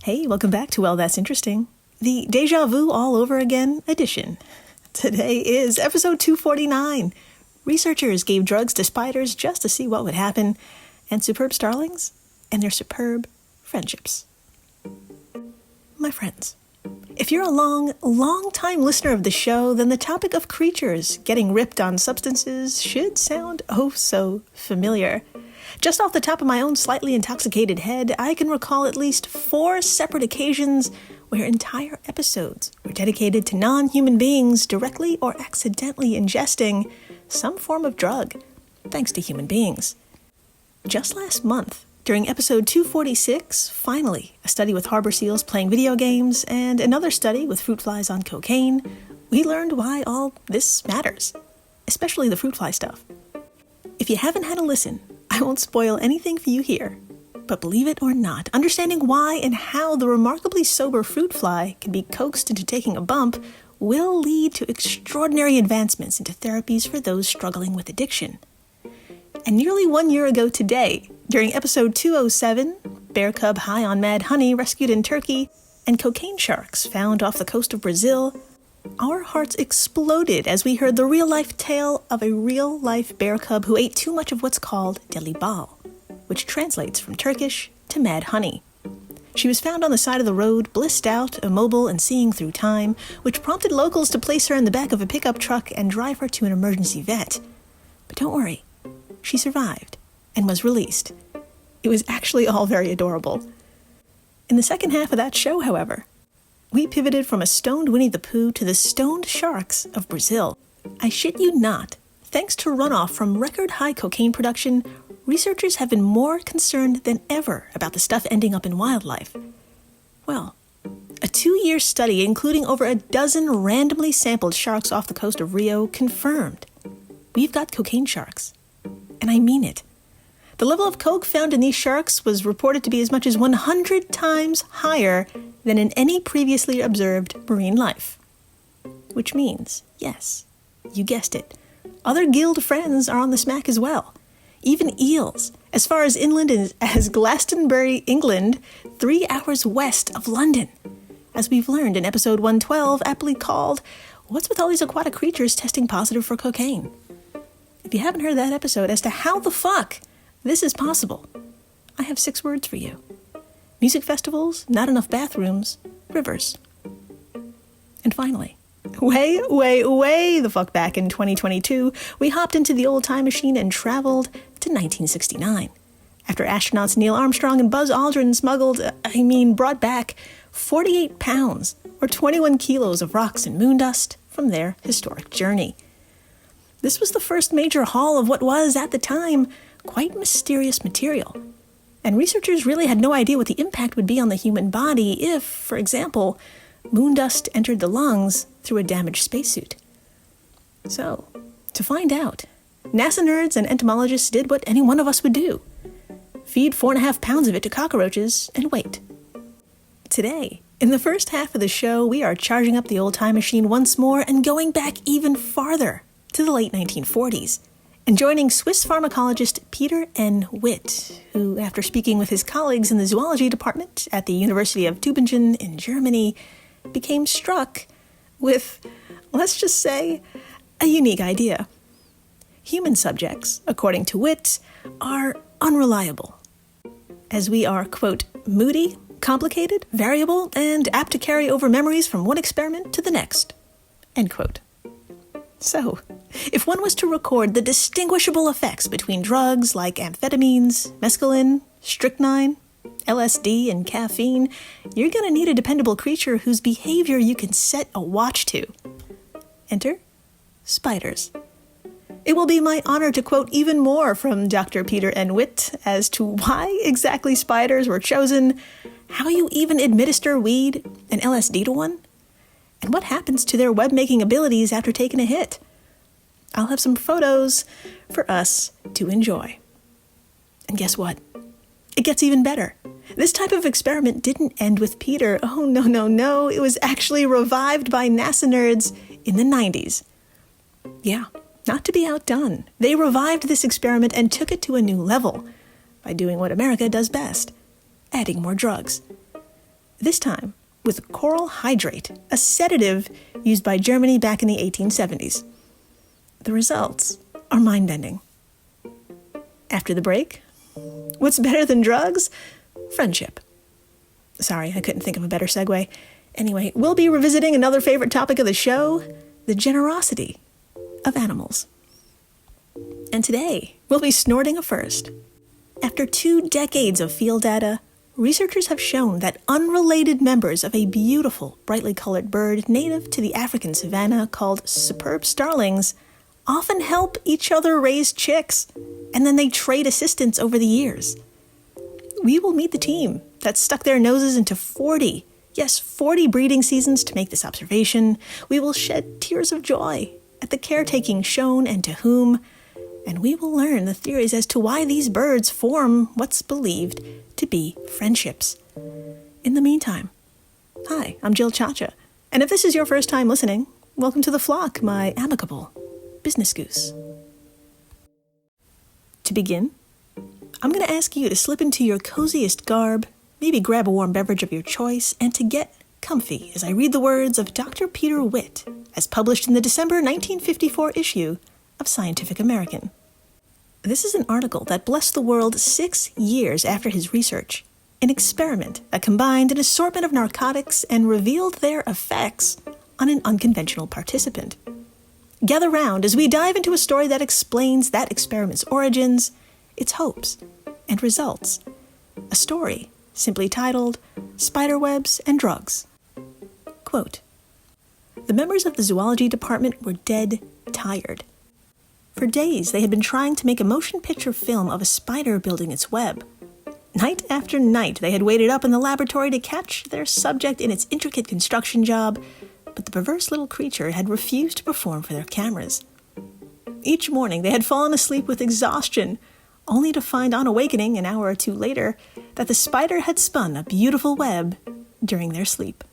Hey, welcome back to Well, That's Interesting, the Deja Vu All Over Again edition. Today is episode 249. Researchers gave drugs to spiders just to see what would happen, and superb starlings and their superb friendships. My friends, if you're a long-time listener of the show, then the topic of creatures getting ripped on substances should sound oh so familiar. Just off the top of my own slightly intoxicated head, I can recall at least 4 separate occasions where entire episodes were dedicated to non-human beings directly or accidentally ingesting some form of drug, thanks to human beings. Just last month, during episode 246, finally, a study with harbor seals playing video games and another study with fruit flies on cocaine, we learned why all this matters, especially the fruit fly stuff. If you haven't had a listen, I won't spoil anything for you here, but believe it or not, understanding why and how the remarkably sober fruit fly can be coaxed into taking a bump will lead to extraordinary advancements into therapies for those struggling with addiction. And nearly 1 year ago today, during episode 207, bear cub high on mad honey rescued in Turkey, and cocaine sharks found off the coast of Brazil, our hearts exploded as we heard the real-life tale of a real-life bear cub who ate too much of what's called deli bal, which translates from Turkish to mad honey. She was found on the side of the road, blissed out, immobile, and seeing through time, which prompted locals to place her in the back of a pickup truck and drive her to an emergency vet. But don't worry, she survived and was released. It was actually all very adorable. In the second half of that show, however, we pivoted from a stoned Winnie the Pooh to the stoned sharks of Brazil. I shit you not. Thanks to runoff from record-high cocaine production, researchers have been more concerned than ever about the stuff ending up in wildlife. Well, a 2-year study including over a dozen randomly sampled sharks off the coast of Rio confirmed we've got cocaine sharks. And I mean it. The level of coke found in these sharks was reported to be as much as 100 times higher than in any previously observed marine life. Which means, yes, you guessed it, other gilled friends are on the smack as well. Even eels, as far as inland as Glastonbury, England, 3 hours west of London. As we've learned in episode 112, aptly called, What's with all these aquatic creatures testing positive for cocaine? If you haven't heard that episode as to how the fuck this is possible, I have 6 words for you. Music festivals, not enough bathrooms, rivers. And finally, way the fuck back in 2022, we hopped into the old time machine and traveled to 1969. After astronauts Neil Armstrong and Buzz Aldrin brought back 48 pounds or 21 kilos of rocks and moon dust from their historic journey. This was the first major haul of what was, at the time, quite mysterious material. And researchers really had no idea what the impact would be on the human body if, for example, moon dust entered the lungs through a damaged spacesuit. So, to find out, NASA nerds and entomologists did what any one of us would do. Feed 4.5 pounds of it to cockroaches and wait. Today, in the first half of the show, we are charging up the old time machine once more and going back even farther to the late 1940s. And joining Swiss pharmacologist Peter N. Witt, who, after speaking with his colleagues in the zoology department at the University of Tübingen in Germany, became struck with, let's just say, a unique idea. Human subjects, according to Witt, are unreliable, as we are, quote, moody, complicated, variable, and apt to carry over memories from one experiment to the next, end quote. So, if one was to record the distinguishable effects between drugs like amphetamines, mescaline, strychnine, LSD, and caffeine, you're going to need a dependable creature whose behavior you can set a watch to. Enter spiders. It will be my honor to quote even more from Dr. Peter N. Witt as to why exactly spiders were chosen, how you even administer weed and LSD to one, and what happens to their web-making abilities after taking a hit. I'll have some photos for us to enjoy. And guess what? It gets even better. This type of experiment didn't end with Peter. Oh, no. It was actually revived by NASA nerds in the 90s. Yeah, not to be outdone. They revived this experiment and took it to a new level by doing what America does best, adding more drugs. This time with coral hydrate, a sedative used by Germany back in the 1870s. The results are mind-bending. After the break, what's better than drugs? Friendship. Sorry, I couldn't think of a better segue. Anyway, we'll be revisiting another favorite topic of the show, the generosity of animals. And today, we'll be snorting a first. After 2 decades of field data, researchers have shown that unrelated members of a beautiful, brightly colored bird native to the African savanna called superb starlings often help each other raise chicks, and then they trade assistance over the years. We will meet the team that stuck their noses into 40 breeding seasons to make this observation. We will shed tears of joy at the caretaking shown and to whom, and we will learn the theories as to why these birds form what's believed to be friendships. In the meantime, hi, I'm Jill Chacha, and if this is your first time listening, welcome to the flock, my amicable business goose. To begin, I'm going to ask you to slip into your coziest garb, maybe grab a warm beverage of your choice, and to get comfy as I read the words of Dr. Peter Witt, as published in the December 1954 issue of Scientific American. This is an article that blessed the world 6 years after his research, an experiment that combined an assortment of narcotics and revealed their effects on an unconventional participant. Gather round as we dive into a story that explains that experiment's origins, its hopes, and results. A story simply titled Spiderwebs and Drugs. Quote, "The members of the zoology department were dead tired. For days, they had been trying to make a motion picture film of a spider building its web. Night after night, they had waited up in the laboratory to catch their subject in its intricate construction job, but the perverse little creature had refused to perform for their cameras. Each morning, they had fallen asleep with exhaustion, only to find on awakening an hour or two later that the spider had spun a beautiful web during their sleep."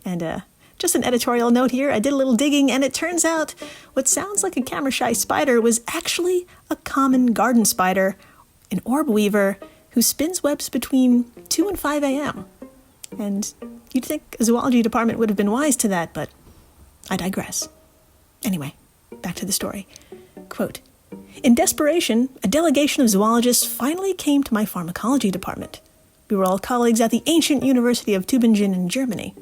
And just an editorial note here, I did a little digging, and it turns out what sounds like a camera-shy spider was actually a common garden spider, an orb weaver who spins webs between 2 and 5 a.m. And you'd think a zoology department would have been wise to that, but I digress. Anyway, back to the story. Quote, "In desperation, a delegation of zoologists finally came to my pharmacology department. We were all colleagues at the ancient University of Tübingen in Germany.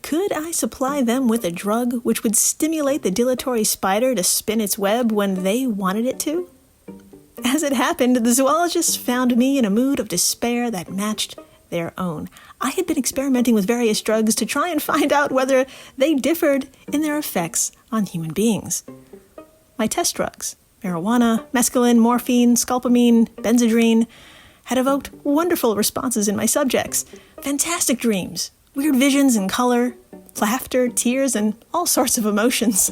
Could I supply them with a drug which would stimulate the dilatory spider to spin its web when they wanted it to? As it happened, the zoologists found me in a mood of despair that matched their own. I had been experimenting with various drugs to try and find out whether they differed in their effects on human beings. My test drugs, marijuana, mescaline, morphine, scopolamine, benzodrine, had evoked wonderful responses in my subjects. Fantastic dreams, weird visions and color, laughter, tears, and all sorts of emotions.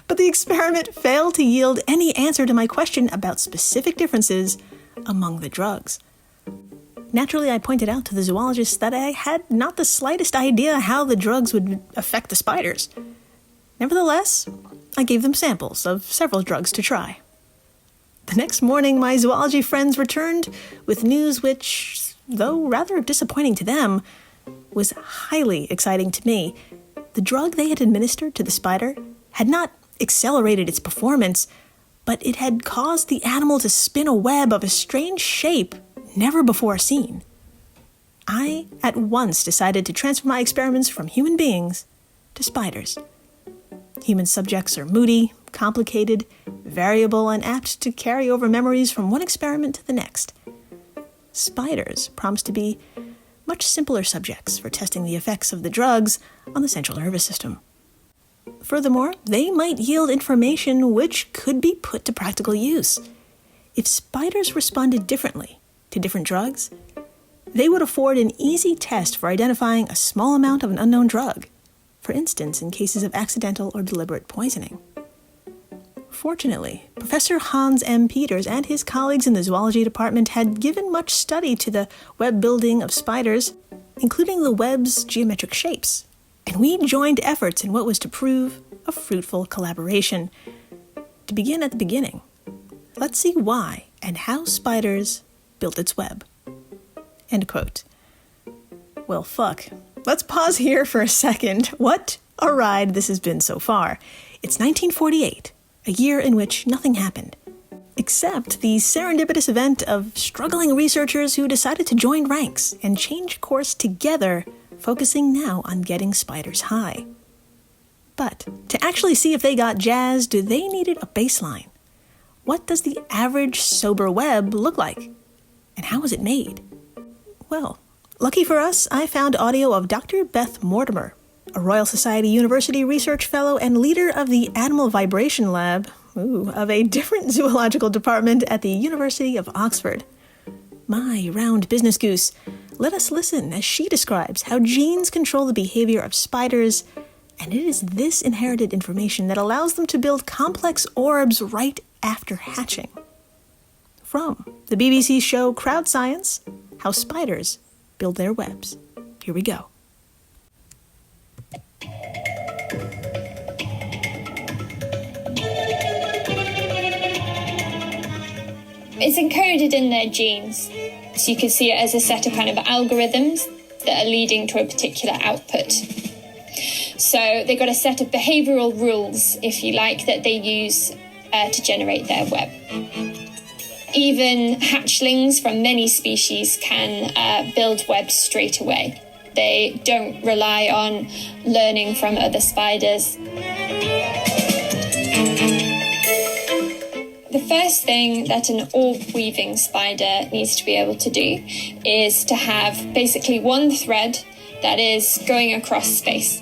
But the experiment failed to yield any answer to my question about specific differences among the drugs. Naturally, I pointed out to the zoologists that I had not the slightest idea how the drugs would affect the spiders. Nevertheless, I gave them samples of several drugs to try. The next morning, my zoology friends returned with news which, though rather disappointing to them, was highly exciting to me. The drug they had administered to the spider had not accelerated its performance, but it had caused the animal to spin a web of a strange shape never before seen. I at once decided to transfer my experiments from human beings to spiders. Human subjects are moody, complicated, variable, and apt to carry over memories from one experiment to the next. Spiders promise to be much simpler subjects for testing the effects of the drugs on the central nervous system. Furthermore, they might yield information which could be put to practical use. If spiders responded differently to different drugs, they would afford an easy test for identifying a small amount of an unknown drug, for instance, in cases of accidental or deliberate poisoning. Fortunately, Professor Hans M. Peters and his colleagues in the zoology department had given much study to the web building of spiders, including the web's geometric shapes, and we joined efforts in what was to prove a fruitful collaboration. To begin at the beginning, let's see why and how spiders built its web." End quote. Well, fuck. Let's pause here for a second. What a ride this has been so far. It's 1948, a year in which nothing happened. Except the serendipitous event of struggling researchers who decided to join ranks and change course together, focusing now on getting spiders high. But to actually see if they got jazzed, they needed a baseline. What does the average sober web look like? And how is it made? Well, lucky for us, I found audio of Dr. Beth Mortimer, a Royal Society University research fellow and leader of the Animal Vibration Lab, of a different zoological department at the University of Oxford. My round business goose, let us listen as she describes how genes control the behavior of spiders, and it is this inherited information that allows them to build complex orbs right after hatching. From the BBC show Crowd Science, How Spiders Build Their Webs. Here we go. It's encoded in their genes, so you can see it as a set of kind of algorithms that are leading to a particular output. So they've got a set of behavioural rules, if you like, that they use to generate their web. Even hatchlings from many species can build webs straight away. They don't rely on learning from other spiders. The first thing that an orb-weaving spider needs to be able to do is to have basically one thread that is going across space.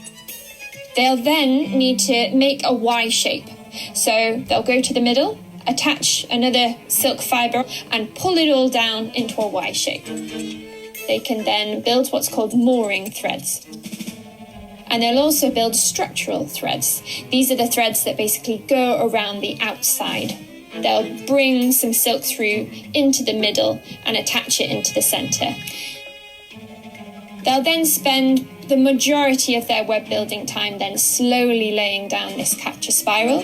They'll then need to make a Y shape. So they'll go to the middle, attach another silk fibre and pull it all down into a Y shape. They can then build what's called mooring threads. And they'll also build structural threads. These are the threads that basically go around the outside. They'll bring some silk through into the middle and attach it into the centre. They'll then spend the majority of their web building time then slowly laying down this capture spiral.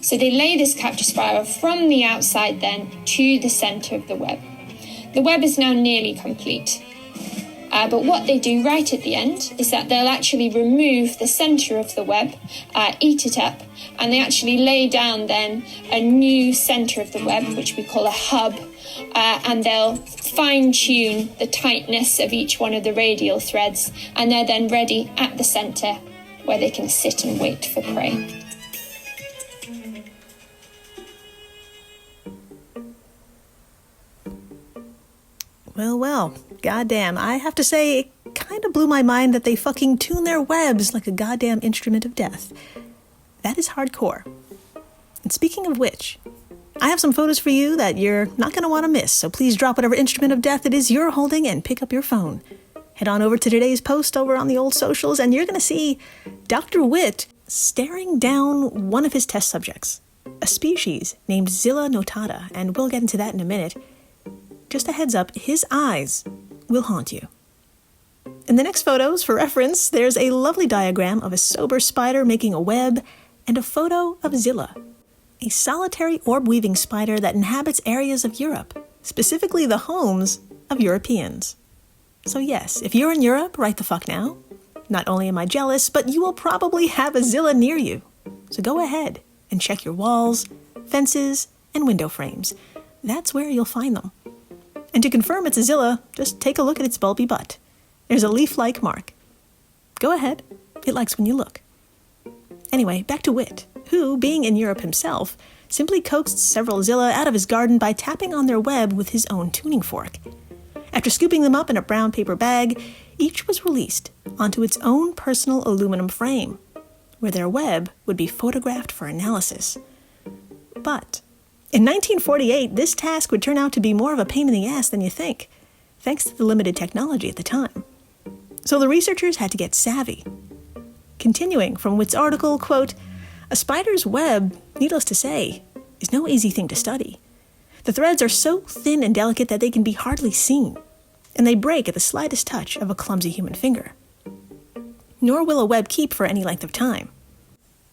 So they lay this capture spiral from the outside then to the centre of the web. The web is now nearly complete. But what they do right at the end is that they'll actually remove the centre of the web, eat it up, and they actually lay down then a new centre of the web, which we call a hub, and they'll fine-tune the tightness of each one of the radial threads, and they're then ready at the centre where they can sit and wait for prey. Well, goddamn, I have to say, it kind of blew my mind that they fucking tune their webs like a goddamn instrument of death. That is hardcore. And speaking of which, I have some photos for you that you're not going to want to miss, so please drop whatever instrument of death it is you're holding and pick up your phone. Head on over to today's post over on the old socials, and you're going to see Dr. Witt staring down one of his test subjects, a species named Zilla notata, and we'll get into that in a minute. Just a heads up, his eyes will haunt you. In the next photos, for reference, there's a lovely diagram of a sober spider making a web and a photo of Zilla, a solitary orb-weaving spider that inhabits areas of Europe, specifically the homes of Europeans. So yes, if you're in Europe right the fuck now, not only am I jealous, but you will probably have a Zilla near you. So go ahead and check your walls, fences, and window frames. That's where you'll find them. And to confirm it's a Zilla, just take a look at its bulby butt. There's a leaf-like mark. Go ahead, it likes when you look. Anyway, back to Witt, who, being in Europe himself, simply coaxed several Zilla out of his garden by tapping on their web with his own tuning fork. After scooping them up in a brown paper bag, each was released onto its own personal aluminum frame, where their web would be photographed for analysis. But in 1948, this task would turn out to be more of a pain in the ass than you think, thanks to the limited technology at the time. So the researchers had to get savvy. Continuing from Witt's article, quote, "A spider's web, needless to say, is no easy thing to study. The threads are so thin and delicate that they can be hardly seen, and they break at the slightest touch of a clumsy human finger. Nor will a web keep for any length of time.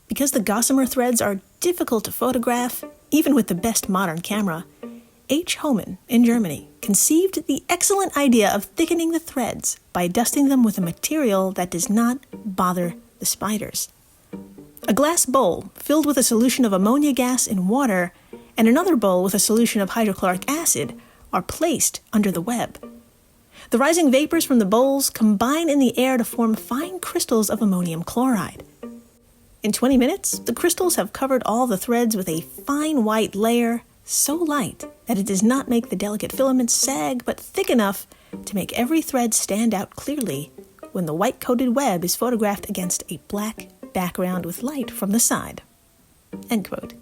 Because the gossamer threads are difficult to photograph, even with the best modern camera, H. Hohmann in Germany conceived the excellent idea of thickening the threads by dusting them with a material that does not bother the spiders. A glass bowl filled with a solution of ammonia gas in water and another bowl with a solution of hydrochloric acid are placed under the web. The rising vapors from the bowls combine in the air to form fine crystals of ammonium chloride. In 20 minutes, the crystals have covered all the threads with a fine white layer, so light that it does not make the delicate filaments sag, but thick enough to make every thread stand out clearly when the white-coated web is photographed against a black background with light from the side. End quote.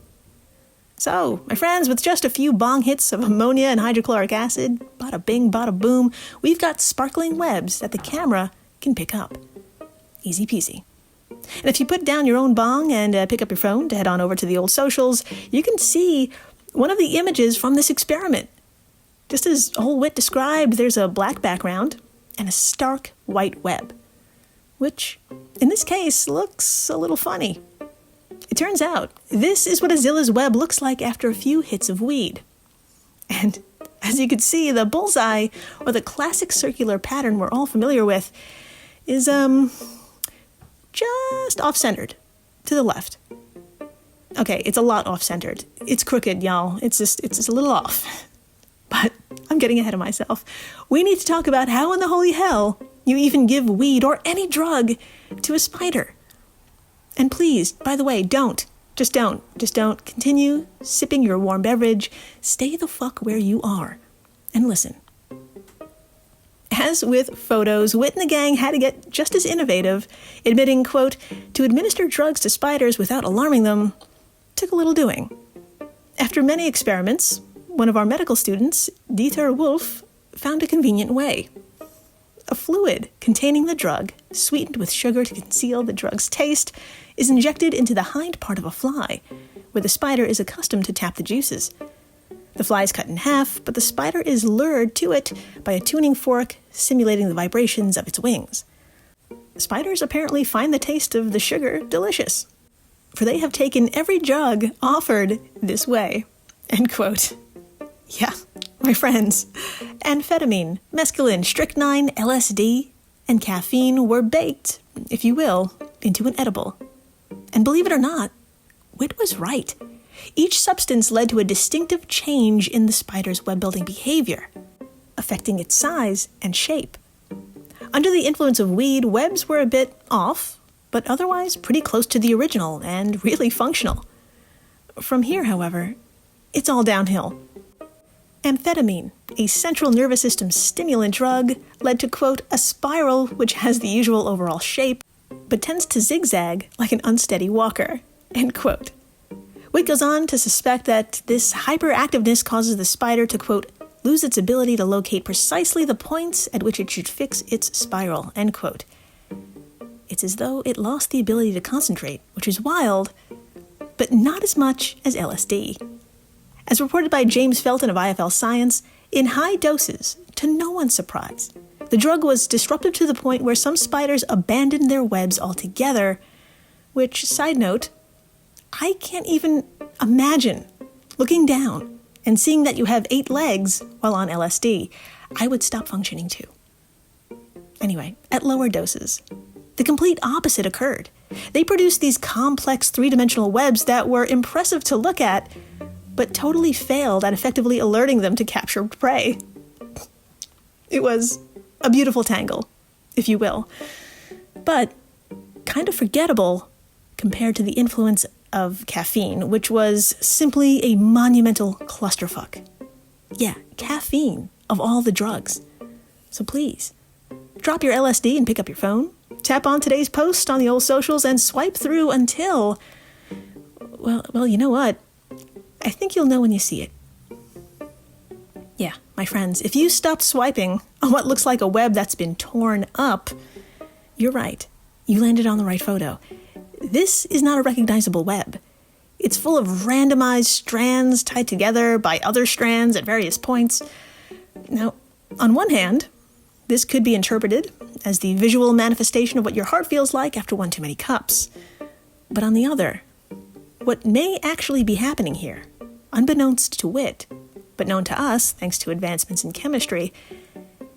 So, my friends, with just a few bong hits of ammonia and hydrochloric acid, bada bing, bada boom, we've got sparkling webs that the camera can pick up. Easy peasy. And if you put down your own bong and pick up your phone to head on over to the old socials, you can see one of the images from this experiment. Just as Whole Wit described, there's a black background and a stark white web, which, in this case, looks a little funny. It turns out, this is what Azilla's web looks like after a few hits of weed. And as you can see, the bullseye, or the classic circular pattern we're all familiar with, is, just off-centered, to the left. Okay, it's a lot off-centered. It's crooked, y'all. It's just a little off. But I'm getting ahead of myself. We need to talk about how in the holy hell you even give weed or any drug to a spider. And please, by the way, just don't continue sipping your warm beverage. Stay the fuck where you are and listen. As with photos, Wit and the gang had to get just as innovative, admitting, quote, to administer drugs to spiders without alarming them took a little doing. After many experiments, one of our medical students, Dieter Wolf, found a convenient way. A fluid containing the drug, sweetened with sugar to conceal the drug's taste, is injected into the hind part of a fly, where the spider is accustomed to tap the juices. The fly is cut in half, but the spider is lured to it by a tuning fork simulating the vibrations of its wings. Spiders apparently find the taste of the sugar delicious, for they have taken every drug offered this way. End quote. Yeah, my friends, amphetamine, mescaline, strychnine, LSD, and caffeine were baked, if you will, into an edible. And believe it or not, Wit was right. Each substance led to a distinctive change in the spider's web-building behavior, affecting its size and shape. Under the influence of weed, webs were a bit off, but otherwise pretty close to the original and really functional. From here, however, it's all downhill. Amphetamine, a central nervous system stimulant drug, led to, quote, a spiral which has the usual overall shape, but tends to zigzag like an unsteady walker, end quote. Witt goes on to suspect that this hyperactiveness causes the spider to, quote, lose its ability to locate precisely the points at which it should fix its spiral, end quote. It's as though it lost the ability to concentrate, which is wild, but not as much as LSD. As reported by James Felton of IFL Science, in high doses, to no one's surprise, the drug was disruptive to the point where some spiders abandoned their webs altogether, which, side note, I can't even imagine looking down and seeing that you have 8 legs while on LSD. I would stop functioning too. Anyway, at lower doses, the complete opposite occurred. They produced these complex 3-dimensional webs that were impressive to look at, but totally failed at effectively alerting them to captured prey. It was a beautiful tangle, if you will, but kind of forgettable compared to the influence of caffeine, which was simply a monumental clusterfuck. Yeah, caffeine, of all the drugs. So please, drop your LSD and pick up your phone, tap on today's post on the old socials, and swipe through until, well, you know what? I think you'll know when you see it. Yeah, my friends, if you stopped swiping on what looks like a web that's been torn up, you're right. You landed on the right photo. This is not a recognizable web. It's full of randomized strands tied together by other strands at various points. Now, on one hand, this could be interpreted as the visual manifestation of what your heart feels like after one too many cups. But on the other, what may actually be happening here, unbeknownst to Wit, but known to us thanks to advancements in chemistry,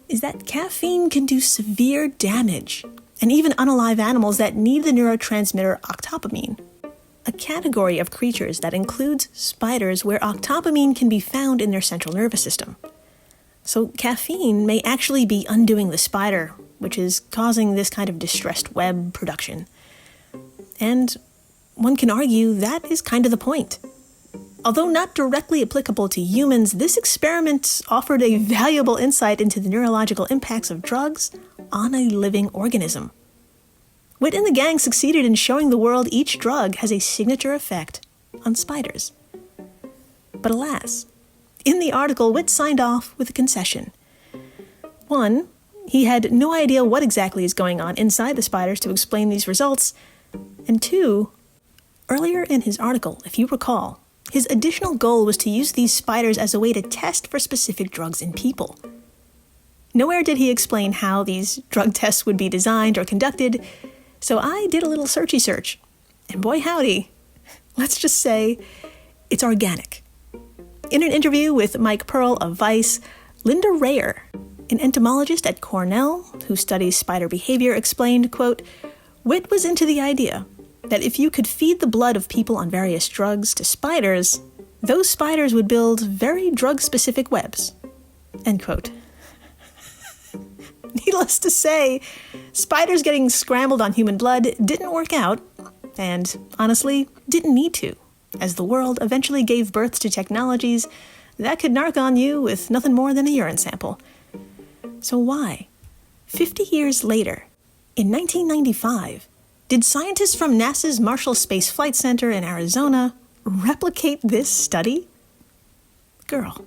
is that caffeine can do severe damage, and even unalive animals that need the neurotransmitter octopamine, a category of creatures that includes spiders where octopamine can be found in their central nervous system. So caffeine may actually be undoing the spider, which is causing this kind of distressed web production. And one can argue that is kind of the point. Although not directly applicable to humans, this experiment offered a valuable insight into the neurological impacts of drugs on a living organism. Witt and the gang succeeded in showing the world each drug has a signature effect on spiders. But alas, in the article, Witt signed off with a concession. 1, he had no idea what exactly is going on inside the spiders to explain these results. And 2, earlier in his article, if you recall, his additional goal was to use these spiders as a way to test for specific drugs in people. Nowhere did he explain how these drug tests would be designed or conducted, so I did a little searchy search. And boy howdy, let's just say it's organic. In an interview with Mike Pearl of Vice, Linda Rayer, an entomologist at Cornell who studies spider behavior, explained, quote, Witt was into the idea that if you could feed the blood of people on various drugs to spiders, those spiders would build very drug-specific webs, end quote. Needless to say, spiders getting scrambled on human blood didn't work out, and honestly, didn't need to, as the world eventually gave birth to technologies that could narc on you with nothing more than a urine sample. So why, 50 years later, in 1995, did scientists from NASA's Marshall Space Flight Center in Arizona replicate this study? Girl.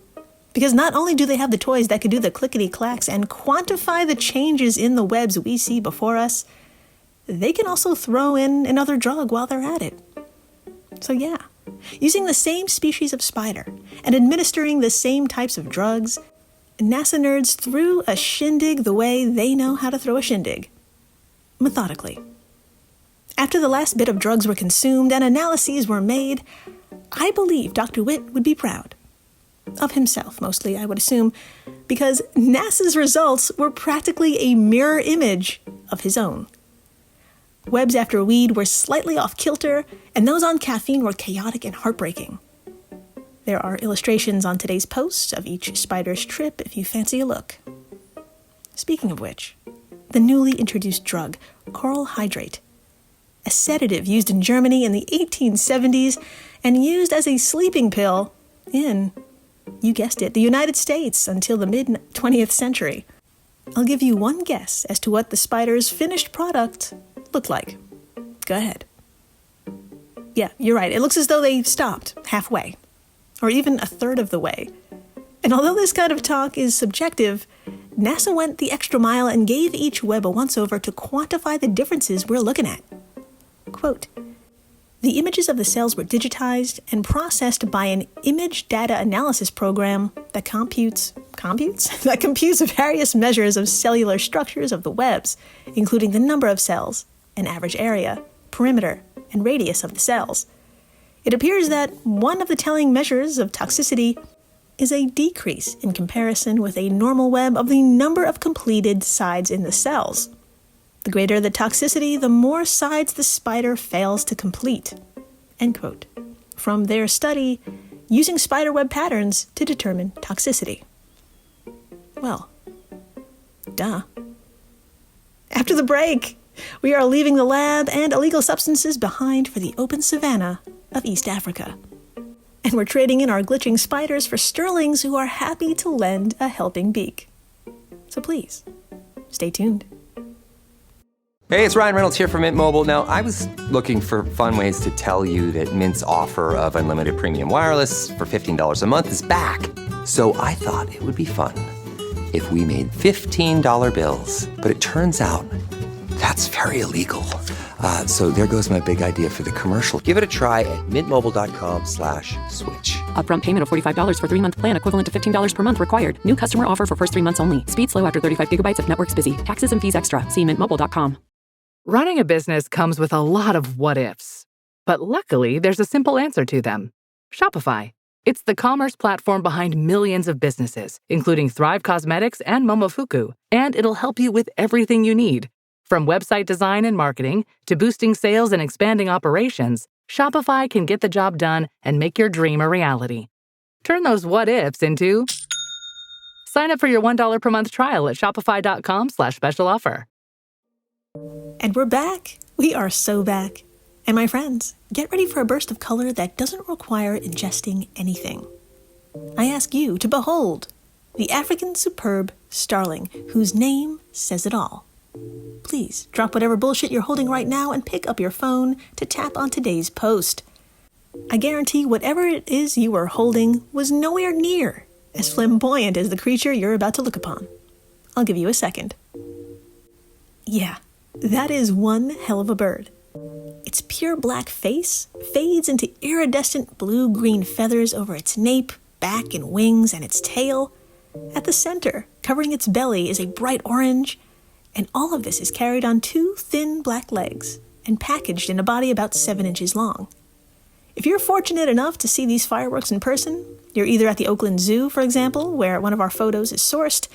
Because not only do they have the toys that could do the clickety-clacks and quantify the changes in the webs we see before us, they can also throw in another drug while they're at it. So yeah, using the same species of spider and administering the same types of drugs, NASA nerds threw a shindig the way they know how to throw a shindig. Methodically. After the last bit of drugs were consumed and analyses were made, I believe Dr. Witt would be proud. Of himself, mostly, I would assume, because NASA's results were practically a mirror image of his own. Webs after weed were slightly off kilter, and those on caffeine were chaotic and heartbreaking. There are illustrations on today's post of each spider's trip if you fancy a look. Speaking of which, the newly introduced drug, coral hydrate, a sedative used in Germany in the 1870s and used as a sleeping pill in, you guessed it, the United States until the mid-20th century. I'll give you one guess as to what the spider's finished product looked like. Go ahead. Yeah, you're right. It looks as though they stopped halfway, or even a third of the way. And although this kind of talk is subjective, NASA went the extra mile and gave each web a once-over to quantify the differences we're looking at. Quote, the images of the cells were digitized and processed by an image data analysis program that computes various measures of cellular structures of the webs, including the number of cells, an average area, perimeter, and radius of the cells. It appears that one of the telling measures of toxicity is a decrease in comparison with a normal web of the number of completed sides in the cells. The greater the toxicity, the more sides the spider fails to complete. End quote. From their study, using spiderweb patterns to determine toxicity. Well, duh. After the break, we are leaving the lab and illegal substances behind for the open savanna of East Africa. And we're trading in our glitching spiders for Starlings who are happy to lend a helping beak. So please, stay tuned. Hey, it's Ryan Reynolds here from Mint Mobile. Now, I was looking for fun ways to tell you that Mint's offer of unlimited premium wireless for $15 a month is back. So I thought it would be fun if we made $15 bills. But it turns out that's very illegal. So there goes my big idea for the commercial. Give it a try at mintmobile.com/switch. Upfront payment of $45 for 3-month plan equivalent to $15 per month required. New customer offer for first 3 months only. Speed slow after 35 gigabytes if network's busy. Taxes and fees extra. See mintmobile.com. Running a business comes with a lot of what-ifs. But luckily, there's a simple answer to them. Shopify. It's the commerce platform behind millions of businesses, including Thrive Cosmetics and Momofuku, and it'll help you with everything you need. From website design and marketing to boosting sales and expanding operations, Shopify can get the job done and make your dream a reality. Turn those what-ifs into... Sign up for your $1 per month trial at shopify.com/special offer. And we're back. We are so back. And my friends, get ready for a burst of color that doesn't require ingesting anything. I ask you to behold the African superb starling, whose name says it all. Please drop whatever bullshit you're holding right now and pick up your phone to tap on today's post. I guarantee whatever it is you are holding was nowhere near as flamboyant as the creature you're about to look upon. I'll give you a second. Yeah, that is one hell of a bird. Its pure black face fades into iridescent blue-green feathers over its nape, back, and wings, and its tail. At the center, covering its belly, is a bright orange, and all of this is carried on two thin black legs and packaged in a body about 7 inches long. If you're fortunate enough to see these fireworks in person, you're either at the Oakland Zoo, for example, where one of our photos is sourced,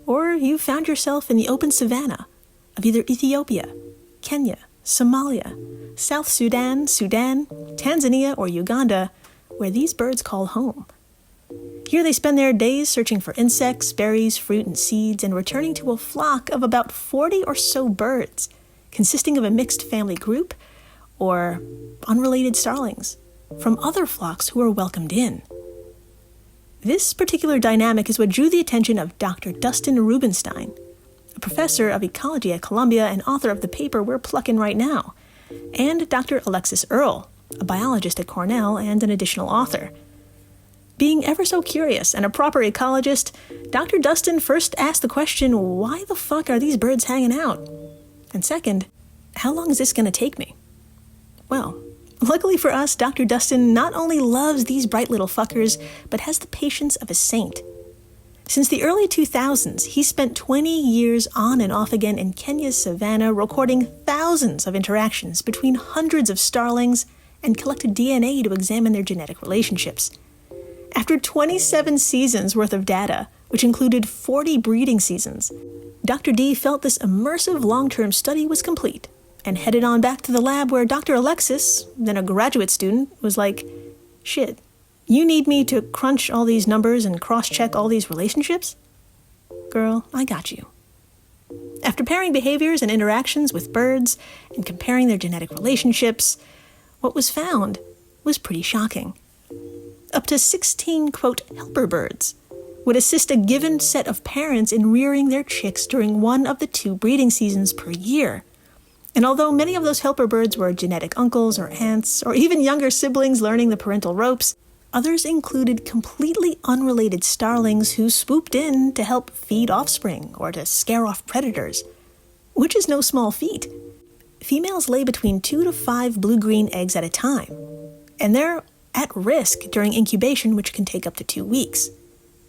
or you found yourself in the open savanna of either Ethiopia, Kenya, Somalia, South Sudan, Tanzania, or Uganda, where these birds call home. Here they spend their days searching for insects, berries, fruit, and seeds, and returning to a flock of about 40 or so birds, consisting of a mixed family group, or unrelated starlings, from other flocks who are welcomed in. This particular dynamic is what drew the attention of Dr. Dustin Rubenstein, a professor of ecology at Columbia and author of the paper we're plucking right now, and Dr. Alexis Earle, a biologist at Cornell and an additional author. Being ever so curious and a proper ecologist, Dr. Dustin first asked the question, why the fuck are these birds hanging out? And second, how long is this going to take me? Well, luckily for us, Dr. Dustin not only loves these bright little fuckers, but has the patience of a saint. Since the early 2000s, he spent 20 years on and off again in Kenya's savannah, recording thousands of interactions between hundreds of starlings and collected DNA to examine their genetic relationships. After 27 seasons worth of data, which included 40 breeding seasons, Dr. D felt this immersive long-term study was complete and headed on back to the lab where Dr. Alexis, then a graduate student, was like, shit, you need me to crunch all these numbers and cross-check all these relationships? Girl, I got you. After pairing behaviors and interactions with birds and comparing their genetic relationships, what was found was pretty shocking. Up to 16, quote, helper birds would assist a given set of parents in rearing their chicks during one of the 2 breeding seasons per year. And although many of those helper birds were genetic uncles or aunts, or even younger siblings learning the parental ropes, others included completely unrelated starlings who swooped in to help feed offspring or to scare off predators, which is no small feat. Females lay between 2 to 5 blue-green eggs at a time, and they're at risk during incubation, which can take up to 2 weeks.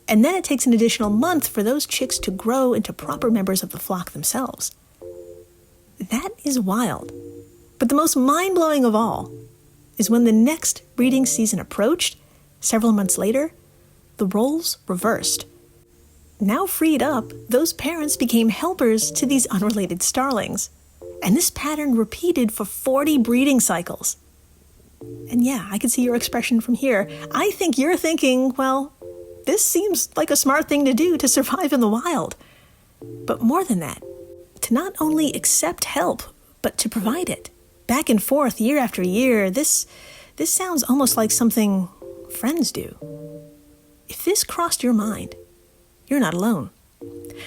And then it takes an additional month for those chicks to grow into proper members of the flock themselves. That is wild. But the most mind-blowing of all is when the next breeding season approached, several months later, the roles reversed. Now freed up, those parents became helpers to these unrelated starlings. And this pattern repeated for 40 breeding cycles. And yeah, I can see your expression from here. I think you're thinking, well, this seems like a smart thing to do to survive in the wild. But more than that, to not only accept help, but to provide it. Back and forth, year after year, this sounds almost like something friends do. If this crossed your mind, you're not alone.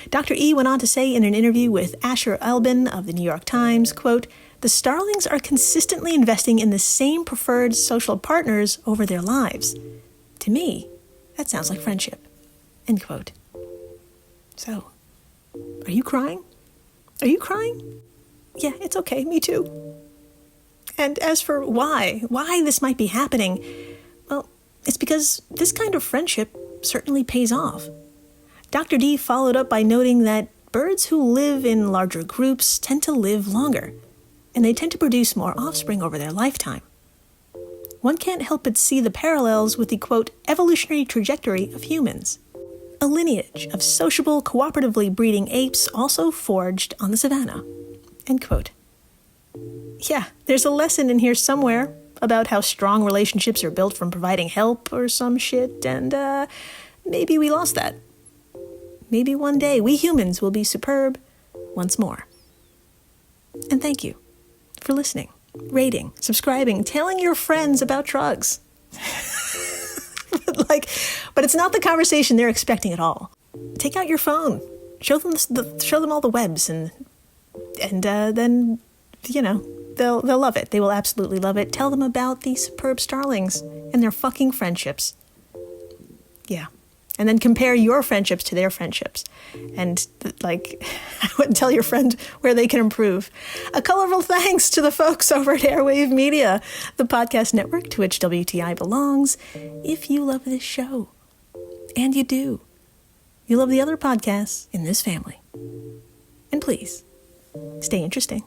Dr. E went on to say in an interview with Asher Elbin of the New York Times, quote, the starlings are consistently investing in the same preferred social partners over their lives. To me, that sounds like friendship, end quote. So, are you crying? Are you crying? Yeah, it's okay, me too. And as for why this might be happening, well, it's because this kind of friendship certainly pays off. Dr. D followed up by noting that birds who live in larger groups tend to live longer, and they tend to produce more offspring over their lifetime. one can't help but see the parallels with the, quote, evolutionary trajectory of humans. A lineage of sociable, cooperatively breeding apes also forged on the savannah. End quote. Yeah, there's a lesson in here somewhere about how strong relationships are built from providing help or some shit, and maybe we lost that. Maybe one day we humans will be superb once more. And thank you for listening, rating, subscribing, telling your friends about drugs. But it's not the conversation they're expecting at all. Take out your phone, show them all the webs, and then, you know, they'll love it. They will absolutely love it. Tell them about these superb starlings and their fucking friendships. Yeah. And then compare your friendships to their friendships. And, I wouldn't tell your friend where they can improve. A colorful thanks to the folks over at Airwave Media, the podcast network to which WTI belongs. If you love this show, and you do, you love the other podcasts in this family. And please, stay interesting.